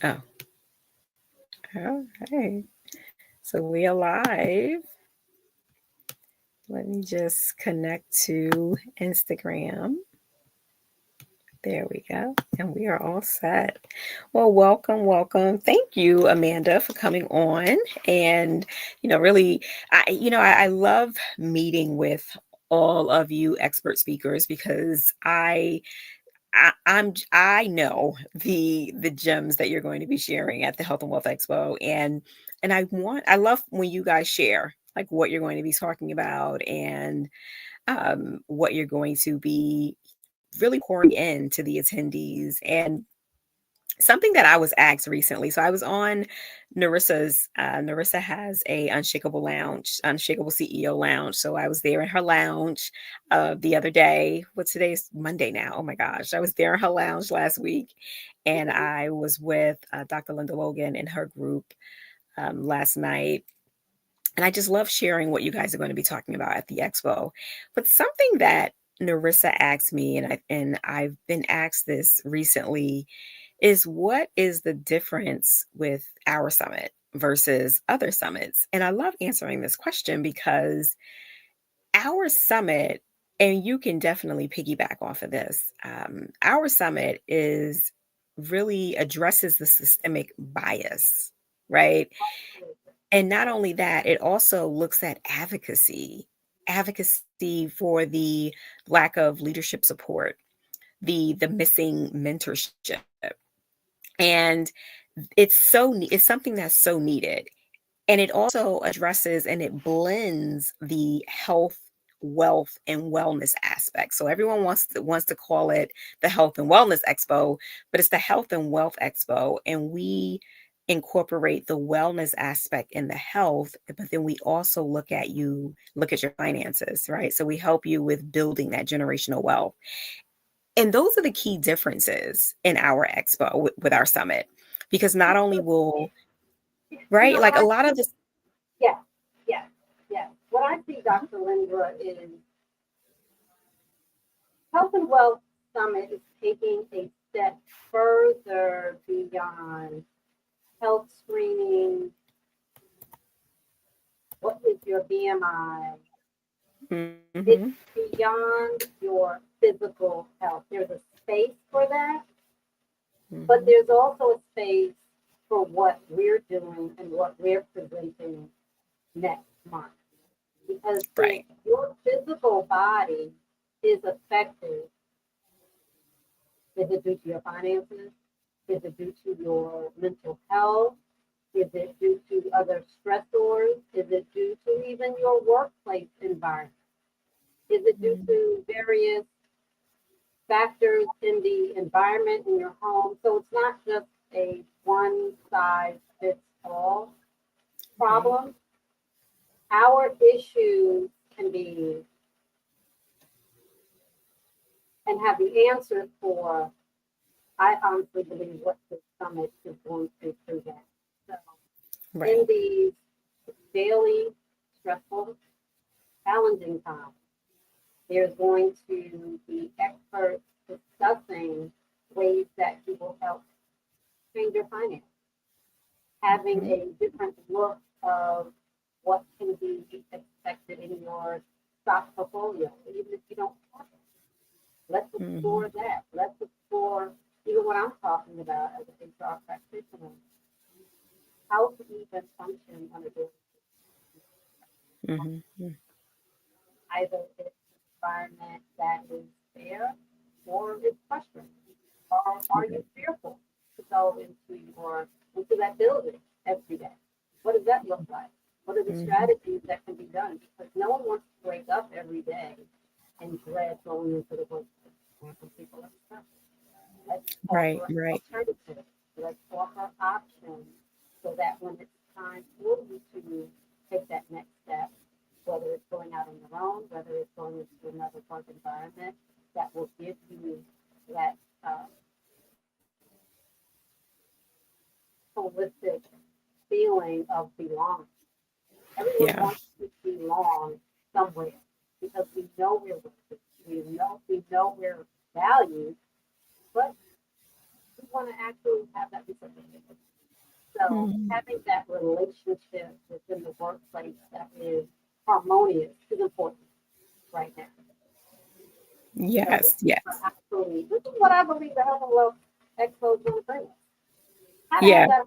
Oh, okay. So we are live. Let me just connect to Instagram. There we go. And we are all set. Well, welcome, welcome. Thank you, Amanda, for coming on. And, really, I love meeting with all of you expert speakers because I know the gems that you're going to be sharing at the Health and Wealth Expo, and I love when you guys share like what you're going to be talking about and what you're going to be really pouring into the attendees. And something that I was asked recently. So I was on Narissa has a Unshakable CEO lounge. So I was there in her lounge the other day. What's today's Monday now? Oh my gosh. I was there in her lounge last week. And I was with Dr. Linda Logan and her group last night. And I just love sharing what you guys are going to be talking about at the expo. But something that Narissa asked me, and I've been asked this recently, is what is the difference with our summit versus other summits? And I love answering this question because our summit, and you can definitely piggyback off of this, our summit is really addresses the systemic bias, right? And not only that, it also looks at advocacy for the lack of leadership support, the missing mentorship. And it's something that's so needed. And it also addresses and it blends the health, wealth, and wellness aspect. So everyone wants to call it the Health and Wellness Expo, but it's the Health and Wealth Expo. And we incorporate the wellness aspect in the health, but then we also look at your finances, right? So we help you with building that generational wealth. And those are the key differences in our expo with our summit, because not only will, right, What like a I lot of see, this. yeah, yeah, yeah. What I see, Dr. Lindra, is Health and Wealth Summit is taking a step further beyond health screening. What is your BMI? Mm-hmm, It's beyond your physical health. There's a space for that, but mm-hmm, there's also a space for what we're doing and what we're presenting next month. Because if right. your physical body is affected, is it due to your finances? Is it due to your mental health? Is it due to other stressors? Is it due to even your workplace environment? Is it due Mm-hmm, to various factors in the environment in your home? So it's not just a one size fits all right. problem. Our issues can be and have the answers for. I honestly believe what this summit is going to present. So in Right. these daily, stressful, challenging times, there's going to be experts discussing ways that you will help change your finances, having Mm-hmm, a different look of what can be expected in your stock portfolio, even if you don't have it. Let's mm-hmm, explore that. Let's explore even what I'm talking about as an HR practitioner, how to even function on a daily mm-hmm, either it's an environment that is fair or it's frustrating. Or are you right. fearful to go into that building every day? What does that look like? What are the Mm-hmm, strategies that can be done? Because no one wants to wake up every day and dread going into the workplace. Some people are stuck. Let's right. offer Right. alternatives. Let's offer options so that when it's time for you to take that next step, whether it's going out on your own, whether it's going into another work environment, that will give you that holistic feeling of belonging. Everyone Yeah. wants to belong somewhere because we know we're worthy. We know we're valued, but we want want to actually have that reciprocated. So Mhm. having that relationship within the workplace that is harmonious is important right now. So this Yes, is yes. absolutely, this is what I believe the Health and Wealth Expo is going to bring us. How to have Yeah. that.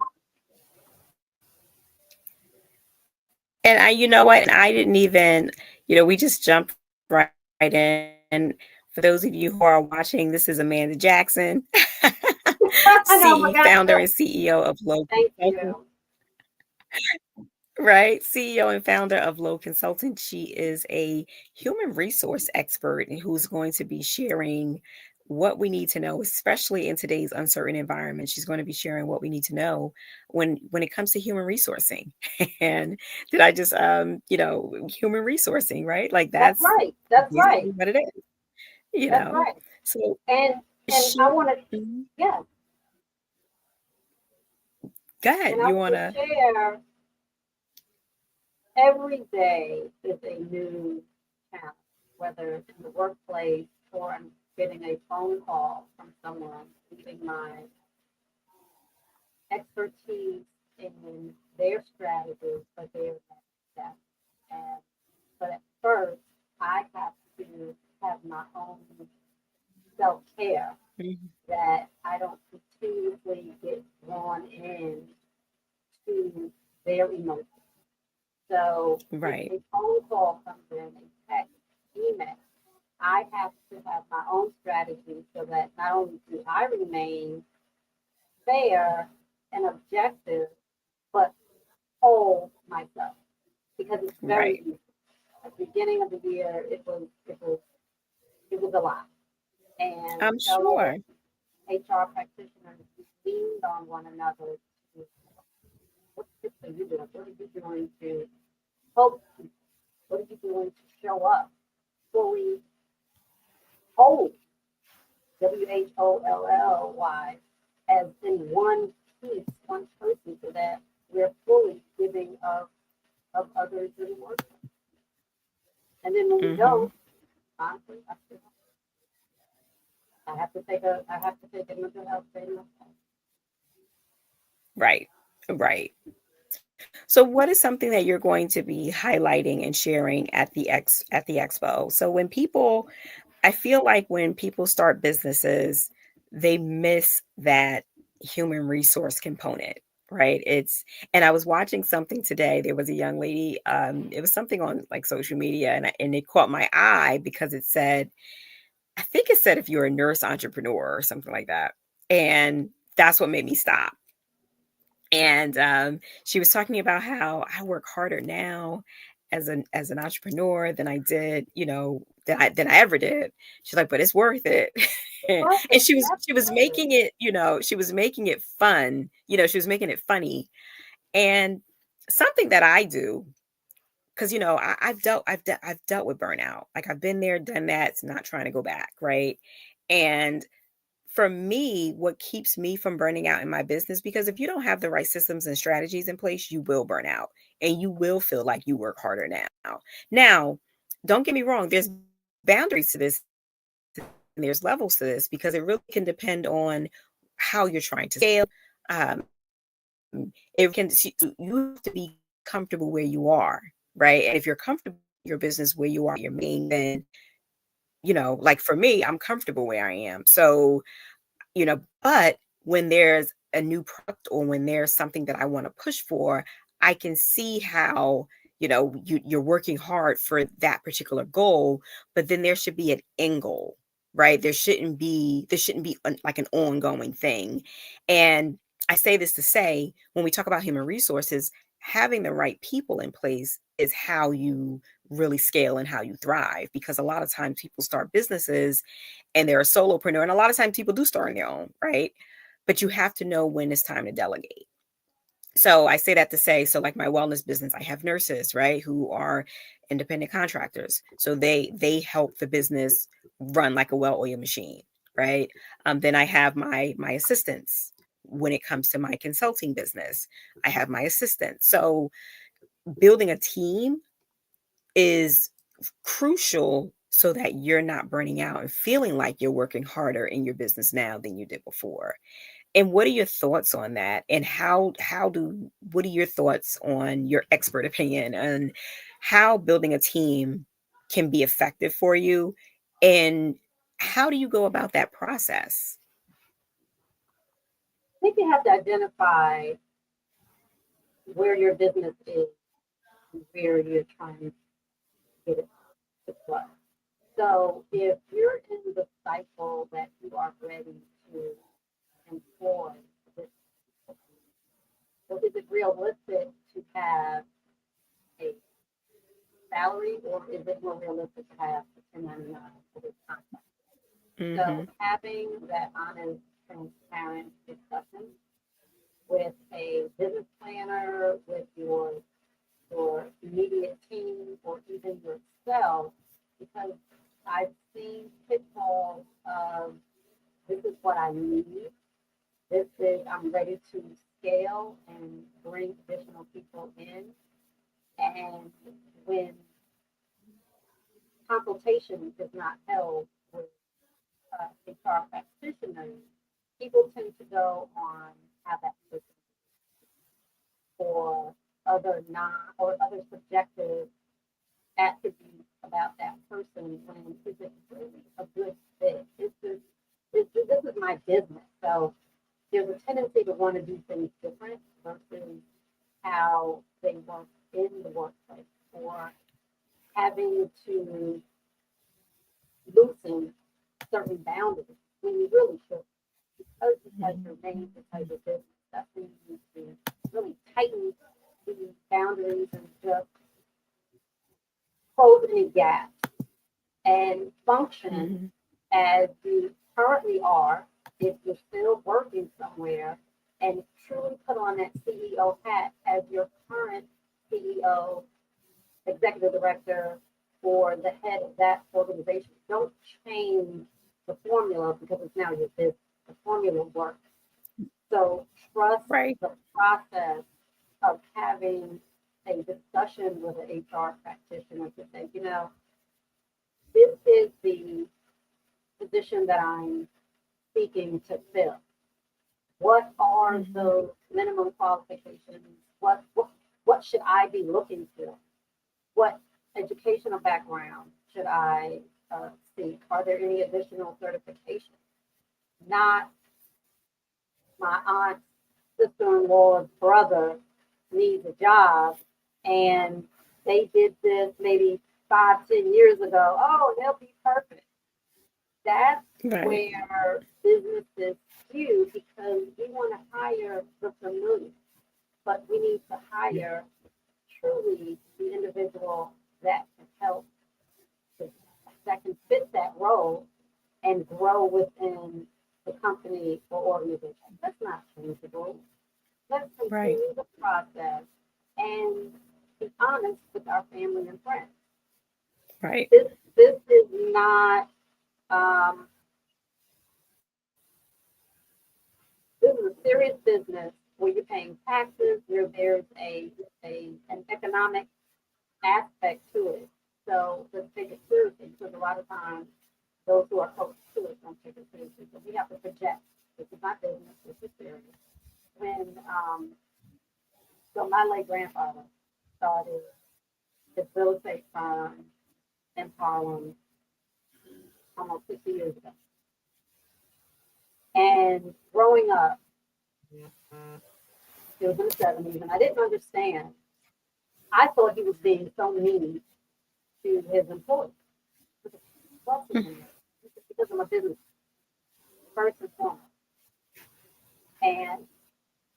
And I, you know what? And I didn't even, we just jumped right in. For those of you who are watching, this is Amanda Jackson, I know, my God. Founder and CEO of Low Thank Consulting. you. Right? CEO and founder of Low Consulting. She is a human resource expert and who's going to be sharing what we need to know, especially in today's uncertain environment. She's going to be sharing what we need to know when it comes to human resourcing. And did I just human resourcing, right? Like That's that's right. That's right. basically what it is, you That's know. right. So And I she want to, Mhm. yeah, Go and ahead. I You want to wanna share every day is a new challenge, whether it's in the workplace or I'm getting a phone call from someone using my expertise in their strategies for their next step. And but at first, I have to have my own self care Mhm. that I don't continuously get drawn in to their emotions. So if Right. a phone call comes in, a text, email, I have to have my own strategy so that not only do I remain fair and objective, but hold myself because it's very Right. easy. At the beginning of the year, it was a lot, and I'm fellow sure. HR practitioners leaned on one another to what tips are you doing? What are you doing to help people? What are you doing to show up fully whole, WHOLLY, as in one piece, one person, so that we're fully giving of others in the work. And then when we Mhm. don't, honestly, I have to take a mental health day myself. Right. Right. So what is something that you're going to be highlighting and sharing at the expo? So when people I feel like when people start businesses, they miss that human resource component, right? It's and I was watching something today. There was a young lady, it was something on like social media and it caught my eye because it said, I think it said if you're a nurse entrepreneur or something like that. And that's what made me stop and she was talking about how I work harder now as an entrepreneur than I did, than I ever did. She's like, but it's worth it. and Perfect. she was Absolutely. making it, she was making it fun. She was making it funny. And something that I do, because I've dealt with burnout. Like I've been there, done that. It's not trying to go back, right? And for me, what keeps me from burning out in my business, because if you don't have the right systems and strategies in place, you will burn out and you will feel like you work harder now. Now, don't get me wrong, there's boundaries to this and there's levels to this because it really can depend on how you're trying to scale. It can you have to be comfortable where you are, right? And if you're comfortable in your business where you are, your main, then like for me, I'm comfortable where I am. So but when there's a new product or when there's something that I want to push for, I can see how, you're working hard for that particular goal, but then there should be an end goal, right? There shouldn't be like an ongoing thing. And I say this to say, when we talk about human resources, having the right people in place is how you really scale and how you thrive because a lot of times people start businesses and they're a solopreneur. And a lot of times people do start on their own, right? But you have to know when it's time to delegate. So I say that to say, so like my wellness business, I have nurses, right, who are independent contractors. So they help the business run like a well-oiled machine, right? Then I have my assistants when it comes to my consulting business. I have my assistants. So building a team is crucial so that you're not burning out and feeling like you're working harder in your business now than you did before. And what are your thoughts on that? And what are your thoughts on your expert opinion on how building a team can be effective for you? And how do you go about that process? I think you have to identify where your business is and where you're trying to get it to flow. So if you're in the cycle that you are ready to employ this, so is it realistic to have a salary, or is it more realistic to have a 1099 for this contract? So Mhm. having that honest, transparent discussion with a business planner, with your immediate team, or even yourself, because I've seen pitfalls of this is what I need. This is I'm ready to scale and bring additional people in. And when consultation is not held with HR practitioners, people tend to go on have that person or other subjective attributes about that person when is it really a good fit? This is my business. So there's a tendency to want to do things different versus how they work in the workplace, or having to loosen certain boundaries when you really should. Because your name, because your business, that's when you need to really tighten these boundaries and just close any gaps and function Mhm. as you currently are if you're still working somewhere, and truly put on that CEO hat as your current CEO, executive director, or the head of that organization. Don't change the formula because it's now your business. The formula works. So trust Right. the process of having a discussion with an HR practitioner to say, this is the position that I'm seeking to fill. What are Mhm. those minimum qualifications? What should I be looking for? What educational background should I seek? Are there any additional certifications? Not my aunt's sister-in-law's brother needs a job and they did this maybe 5, 10 years ago. Oh, they'll be perfect. That's Right. where businesses skew because we want to hire the familiar, but we need to hire truly the individual that can help, that can fit that role and grow within the company or organization. That's not changeable. Let's Right. continue the process and be honest with our family and friends. Right. This is not um, this is a serious business where you're paying taxes, where there's a an economic aspect to it. So let's take it seriously because a lot of times those who are close to it don't take it seriously. So we have to project. This is not business. This is serious. When so my late grandfather started his real estate firm in Harlem almost 50 years ago. And growing up, it was in the 70s, and I didn't understand. I thought he was being so mean to his employees. Because I'm a business first and foremost. And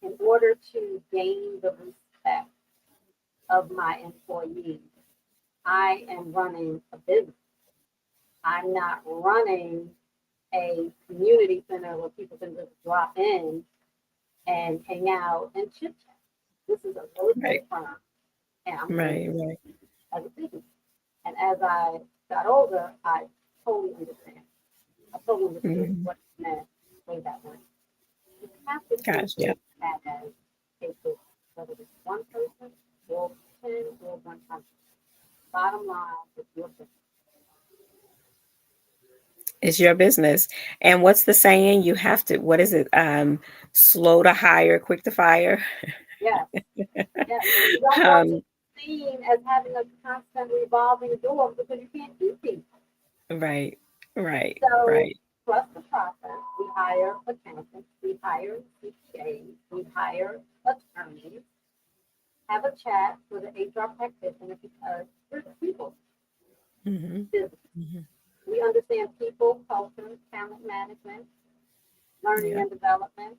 in order to gain the respect of my employees, I am running a business. I'm not running a community center where people can just drop in and hang out and chit chat. This is a real Right. estate firm, and I'm running Right. Right. as a business. And as I got older, I totally understand. I totally understood Mhm. what it meant way back when. You have to treat Gosh, yeah. it as a business, whether it's one person or 10 or 100. Bottom line is your business. It's your business. And what's the saying? You have to, what is it? Slow to hire, quick to fire. Yes, yes. You don't want to Um, be seen as having a constant revolving door because you can't keep people. right, right, So right. trust the process. We hire accountants, we hire CPAs, we hire attorneys, have a chat with an HR practitioner because we're the people Hmm. business. Hmm. We understand people, culture, talent management, learning Yeah. and development.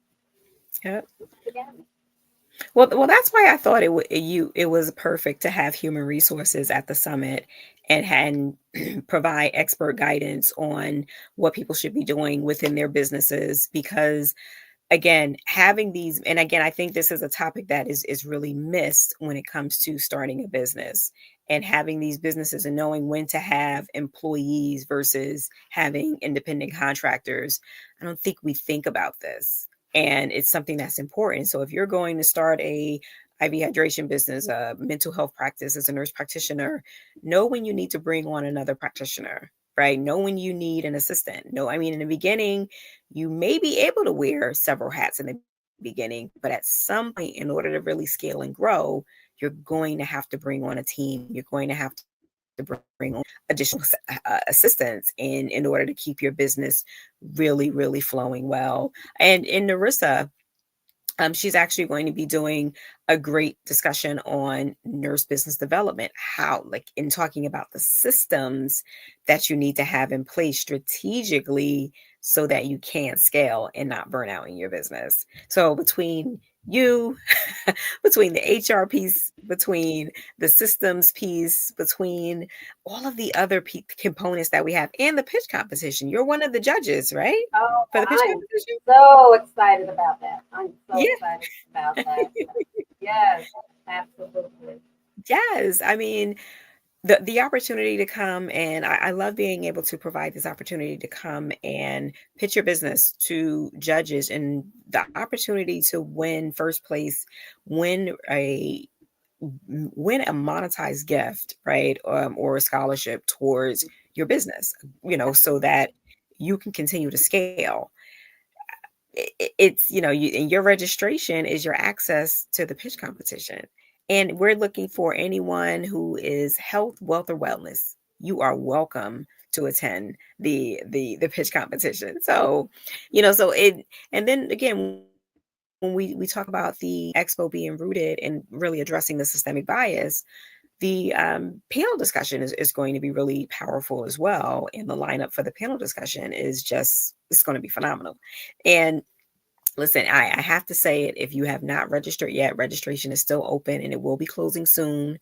Yep. Again, Well, that's why I thought it was perfect to have human resources at the summit and provide expert guidance on what people should be doing within their businesses because again, having these, and again, I think this is a topic that is really missed when it comes to starting a business and having these businesses and knowing when to have employees versus having independent contractors. I don't think we think about this, and it's something that's important. So if you're going to start a IV hydration business, a mental health practice as a nurse practitioner, know when you need to bring on another practitioner, right? Know when you need an assistant. No, I mean, in the beginning, you may be able to wear several hats in the beginning, but at some point, in order to really scale and grow, you're going to have to bring on a team. You're going to have to bring on additional assistants in order to keep your business really, really flowing well. And in Narissa, she's actually going to be doing a great discussion on nurse business development, how, like, in talking about the systems that you need to have in place strategically so that you can scale and not burn out in your business. So, between you, between the HR piece, between the systems piece, between all of the other components that we have, and the pitch competition, you're one of the judges, right? oh, For the pitch I am competition? so excited about that. I'm so Yeah. excited about that. Yes, absolutely. Yes. I mean, the opportunity to come and I love being able to provide this opportunity to come and pitch your business to judges and the opportunity to win first place, win a win a monetized gift, right? Or a scholarship towards your business, so that you can continue to scale. It's you and your registration is your access to the pitch competition, and we're looking for anyone who is health, wealth, or wellness. You are welcome to attend the pitch competition. So so it and then again, when we talk about the expo being rooted and really addressing the systemic bias, the panel discussion is going to be really powerful as well, and the lineup for the panel discussion is just it's going to be phenomenal. And listen, I have to say it. If you have not registered yet, registration is still open and it will be closing soon.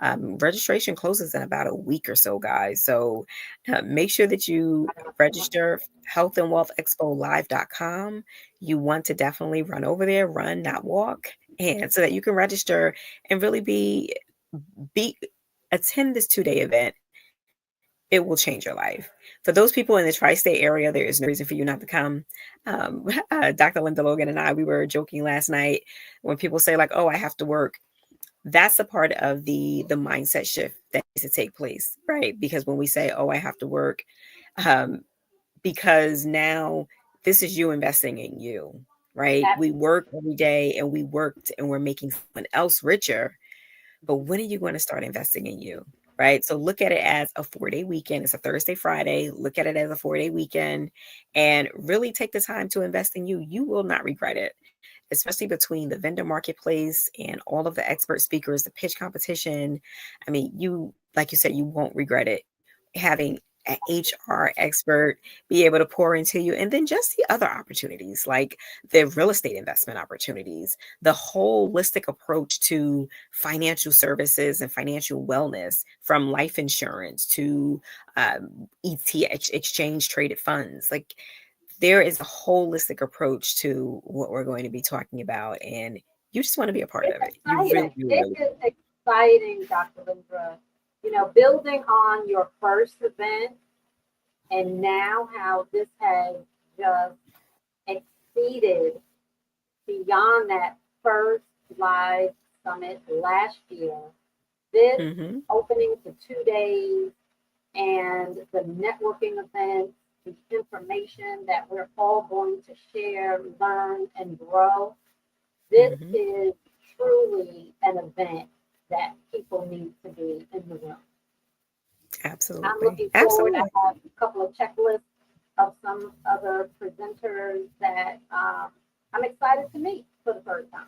Registration closes in about a week or so, guys. So make sure that you register healthandwealthexpolive.com. You want to definitely run over there, run, not walk, and so that you can register and really be attend this 2-day event. It will change your life. For those people in the tri-state area, there is no reason for you not to come. Dr. Linda Logan and I, we were joking last night when people say like, "Oh, I have to work." That's a part of the mindset shift that needs to take place, right? Because when we say, "Oh, I have to work," um, because now this is you investing in you, right? We work every day and we worked and we're making someone else richer, but when are you going to start investing in you? Right. So look at it as a 4-day weekend. It's a Thursday, Friday. Look at it as a 4-day weekend and really take the time to invest in you. You will not regret it, especially between the vendor marketplace and all of the expert speakers, the pitch competition. I mean, like you said, you won't regret it. Having an HR expert be able to pour into you, and then just the other opportunities like the real estate investment opportunities, the holistic approach to financial services and financial wellness, from life insurance to exchange traded funds. Like there is a holistic approach to what we're going to be talking about, and you just want to be a part It's of it. You exciting. really, really, It really. is exciting, Dr. Lindra. You know, building on your first event and now how this has just exceeded beyond that first live summit last year. This Hmm. opening to 2 days and the networking events. the information that we're all going to share, learn, and grow. This Hmm. is truly an event that people need to be in the room. I'm Absolutely. looking forward. I Absolutely. have a couple of checklists of some other presenters that I'm excited to meet for the first time.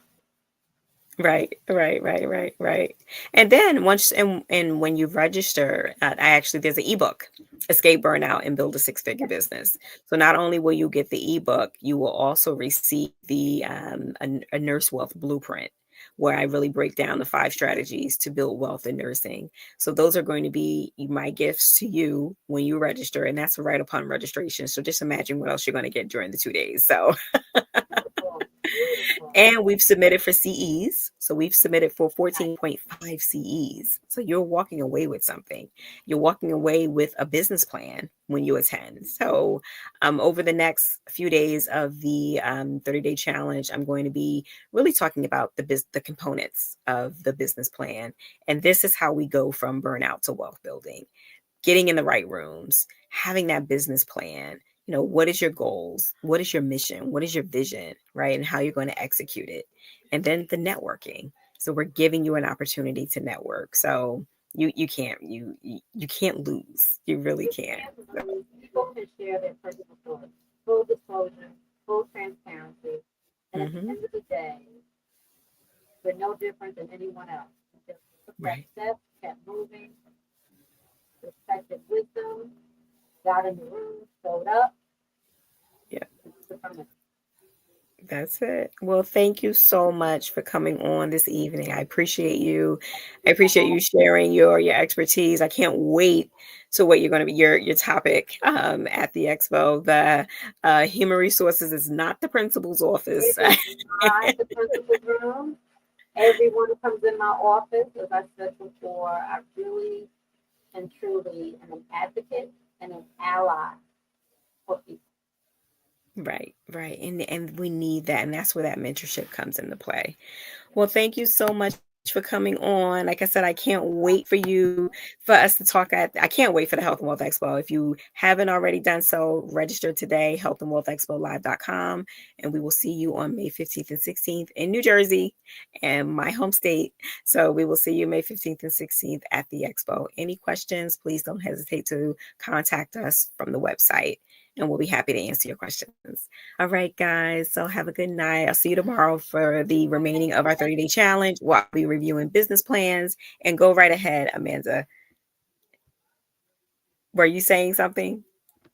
Right, right, right, right, right. And then once and when you register, I actually there's an ebook, Escape Burnout and Build a Six-Figure Business. So not only will you get the ebook, you will also receive the a nurse wealth blueprint where I really break down the 5 strategies to build wealth in nursing. So those are going to be my gifts to you when you register, and that's right upon registration. So just imagine what else you're going to get during the 2 days. So Beautiful, beautiful. and we've submitted for CEs. So we've submitted for Nice. 14.5 CEs. So you're walking away with something. You're walking away with a business plan when you attend. So over the next few days of the 30-day challenge, I'm going to be really talking about the components of the business plan. And this is how we go from burnout to wealth building, getting in the right rooms, having that business plan. What is your goals? What is your mission? What is your vision, right? And how you're going to execute it. And then the networking. So we're giving you an opportunity to network. So you can't lose. You really You can't. can't lose. People can share their personal stories, full disclosure, full transparency, and at the Hmm. end of the day, we're no different than anyone else. We just took that Right. step, kept moving, respected wisdom, got in the room, showed up, Yeah. and took it from there. That's it. Well, thank you so much for coming on this evening. I appreciate you. I appreciate you sharing your expertise. I can't wait to what you're going to be your topic at the expo. The human resources is not the principal's office. It is not the principal's room. Everyone who comes in my office, as I said before, I really and truly am an advocate and an ally for people. Right, right. And we need that. And that's where that mentorship comes into play. Well, thank you so much for coming on. Like I said, I can't wait for us to talk I can't wait for the Health and Wealth Expo. If you haven't already done so, register today, healthandwealthexpolive.com, and we will see you on May 15th and 16th in New Jersey and my home state. So we will see you May 15th and 16th at the expo. Any questions, please don't hesitate to contact us from the website, and we'll be happy to answer your questions. All right, guys. So have a good night. I'll see you tomorrow for the remaining of our 30-day challenge. We'll be reviewing business plans, and go right ahead, Amanda. Were you saying something?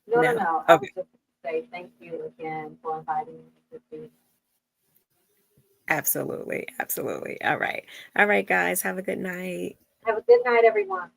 No, no, No. no. I Okay. was just going to say thank you again for inviting me to speak. Absolutely. Absolutely. All right. All right, guys. Have a good night. Have a good night, everyone.